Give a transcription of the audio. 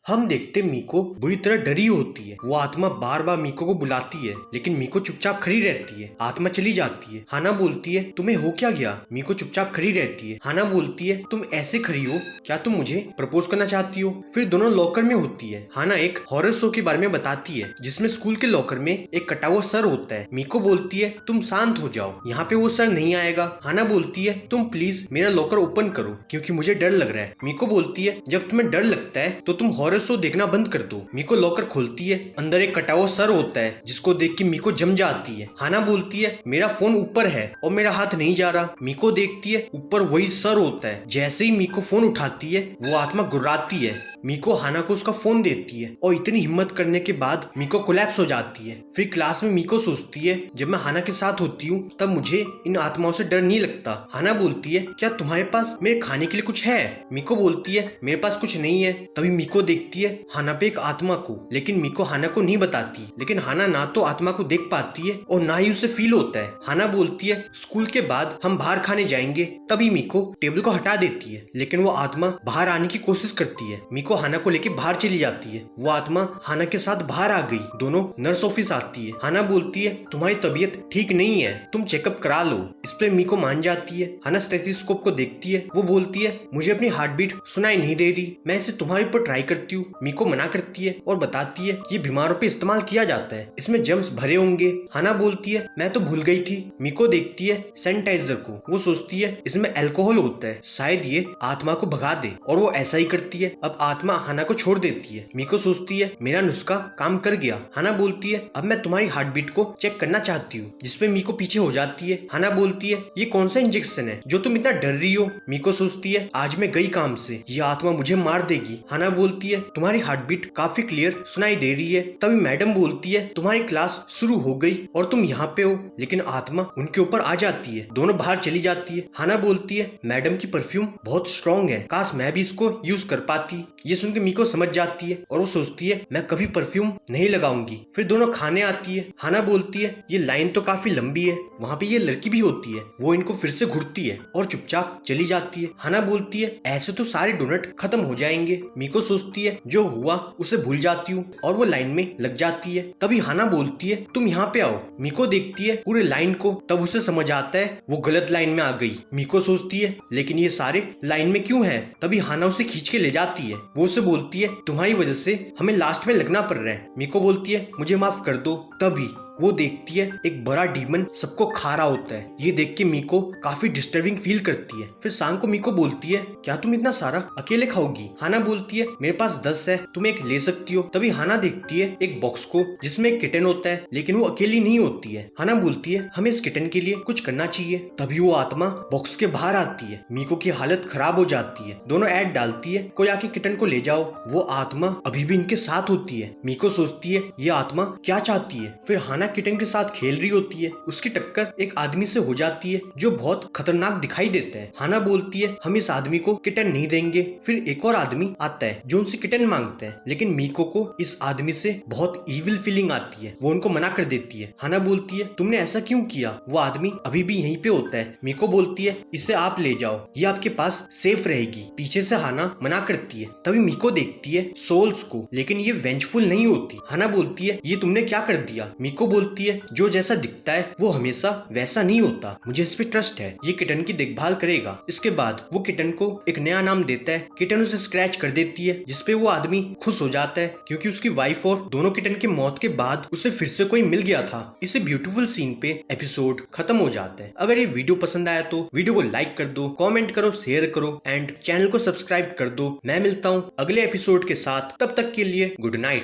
हम देखते मीको बुरी तरह डरी होती है। वो आत्मा बार बार मीको को बुलाती है, लेकिन मीको चुपचाप खड़ी रहती है। आत्मा चली जाती है। हाना बोलती है, तुम्हें हो क्या गया? मीको चुपचाप खड़ी रहती है। हाना बोलती है, तुम ऐसे खड़ी हो, क्या तुम मुझे प्रपोज करना चाहती हो? फिर दोनों लॉकर में होती है। हाना एक हॉरर शो के बारे में बताती है, जिसमें स्कूल के लॉकर में एक कटा हुआ सर होता है। मीको बोलती है, तुम शांत हो जाओ, यहाँ पे वो सर नहीं आएगा। हाना बोलती है, तुम प्लीज मेरा लॉकर ओपन करो, क्योंकि मुझे डर लग रहा है। मीको बोलती है, जब तुम्हें डर लगता है तो तुम हॉरर शो देखना बंद कर दो। मीको लॉकर खोलती है। अंदर एक कटा हुआ सर होता है, जिसको देख के मीको जम जाती है। हाना बोलती है, मेरा फोन ऊपर है और मेरा हाथ नहीं जा रहा। मीको देखती है, ऊपर वही सर होता है। जैसे ही मीको फोन उठाती है, वो आत्मा गुर्राती है। मीको हाना को उसका फोन देती है और इतनी हिम्मत करने के बाद मीको कोलैप्स हो जाती है। फिर क्लास में मीको सोचती है, जब मैं हाना के साथ होती हूँ तब मुझे इन आत्माओं से डर नहीं लगता। हाना बोलती है, क्या तुम्हारे पास मेरे खाने के लिए कुछ है? मीको बोलती है, मेरे पास कुछ नहीं है। तभी मीको देखती है हाना पे एक आत्मा को, लेकिन मीको हाना को नहीं बताती। लेकिन हाना ना तो आत्मा को देख पाती है और ना ही उसे फील होता है। हाना बोलती है, स्कूल के बाद हम बाहर खाने जाएंगे। तभी मीको टेबल को हटा देती है, लेकिन वो आत्मा बाहर आने की कोशिश करती है। मीको हाना को लेके बाहर चली जाती है। वो आत्मा हाना के साथ बाहर आ गई। दोनों नर्स ऑफिस आती है। हाना बोलती है, तुम्हारी तबीयत ठीक नहीं है, तुम चेकअप करा लो। इस पे मीको मान जाती है। हाना स्टेथोस्कोप को देखती है। वो बोलती है, मुझे अपनी हार्ट बीट सुनाई नहीं दे रही, मैं इसे तुम्हारे ऊपर ट्राई करती हूँ। मीको मना करती है और बताती है, ये बीमारों पे इस्तेमाल किया जाता है, इसमें जर्म्स भरे होंगे। हाना बोलती है, मैं तो भूल गई थी। मीको देखती है सैनिटाइजर को। वो सोचती है, इसमें अल्कोहल होता है, शायद ये आत्मा को भगा दे, और वो ऐसा ही करती है। अब आत्मा हाना को छोड़ देती है। मीको सोचती है, मेरा नुस्खा काम कर गया। हाना बोलती है, अब मैं तुम्हारी हार्ट बीट को चेक करना चाहती हूँ, जिसपे मीको पीछे हो जाती है। हाना बोलती है, ये कौन सा इंजेक्शन है जो तुम इतना डर रही हो? मीको सोचती है, आज मैं गई काम से, ये आत्मा मुझे मार देगी। हाना बोलती है, तुम्हारी हार्ट बीट काफी क्लियर सुनाई दे रही है। तभी मैडम बोलती है, तुम्हारी क्लास शुरू हो गई और तुम यहाँ पे हो। लेकिन आत्मा उनके ऊपर आ जाती है। दोनों बाहर चली जाती है। हाना बोलती है, मैडम की परफ्यूम बहुत स्ट्रॉन्ग है, काश मैं भी इसको यूज कर पाती। ये सुन के मीको समझ जाती है और वो सोचती है, मैं कभी परफ्यूम नहीं लगाऊंगी। फिर दोनों खाने आती है। हाना बोलती है, ये लाइन तो काफी लंबी है, वहाँ पे ये लड़की भी होती है। वो इनको फिर से घुरती है और चुपचाप चली जाती है। हाना बोलती है, ऐसे तो सारे डोनट खत्म हो जाएंगे। मीको सोचती है, जो हुआ उसे भूल जाती हूँ, और वो लाइन में लग जाती है। तभी हाना बोलती है, तुम यहाँ पे आओ। मीको देखती है पूरे लाइन को, तब उसे समझ आता है वो गलत लाइन में आ गई। मीको सोचती है, लेकिन ये सारे लाइन में क्यों है? तभी हाना उसे खींच के ले जाती है। वो उसे बोलती है, तुम्हारी वजह से हमें लास्ट में लगना पड़ रहा है। मीको बोलती है, मुझे माफ कर दो। तभी वो देखती है एक बड़ा डीमन सबको खा रहा होता है। ये देख के मीको काफी डिस्टर्बिंग फील करती है। फिर शाम को मीको बोलती है, क्या तुम इतना सारा अकेले खाओगी? हाना बोलती है, मेरे पास 10 है, तुम एक ले सकती हो। तभी हाना देखती है एक बॉक्स को, जिसमें एक किटन होता है, लेकिन वो अकेली नहीं होती है। हाना बोलती है, हमें इस किटन के लिए कुछ करना चाहिए। तभी वो आत्मा बॉक्स के बाहर आती है। मीको की हालत खराब हो जाती है। दोनों ऐड डालती है, कोई आके किटन को ले जाओ। वो आत्मा अभी भी इनके साथ होती है। मीको सोचती है, ये आत्मा क्या चाहती है? फिर हाना किटन के साथ खेल रही होती है। उसकी टक्कर एक आदमी से हो जाती है, जो बहुत खतरनाक दिखाई देता है। हाना बोलती है, हम इस आदमी को किटन नहीं देंगे। फिर एक और आदमी आता है जो उनसे किटन मांगता है, लेकिन मीको को इस आदमी से बहुत इविल फीलिंग आती है। वो उनको मना कर देती है। हाना बोलती है, तुमने ऐसा क्यों किया? वो आदमी अभी भी यहीं पे होता है। मीको बोलती है, इसे आप ले जाओ, ये आपके पास सेफ रहेगी। पीछे से हाना मना करती है। तभी मीको देखती है सोल्स को, लेकिन ये वेंचफुल नहीं होती। हाना बोलती है, ये तुमने क्या कर दिया? मीको बोलती है, जो जैसा दिखता है वो हमेशा वैसा नहीं होता, मुझे इस पे ट्रस्ट है, ये किटन की देखभाल करेगा। इसके बाद वो किटन को एक नया नाम देता है। किटन उसे स्क्रैच कर देती है, जिसपे वो आदमी खुश हो जाता है, क्योंकि उसकी वाइफ और दोनों किटन की मौत के बाद उसे फिर से कोई मिल गया था। इसे ब्यूटीफुल सीन पे एपिसोड खत्म हो जाता है। अगर ये वीडियो पसंद आया तो वीडियो को लाइक कर दो, कॉमेंट करो, शेयर करो एंड चैनल को सब्सक्राइब कर दो। मैं मिलता हूँ अगले एपिसोड के साथ, तब तक के लिए गुड नाइट।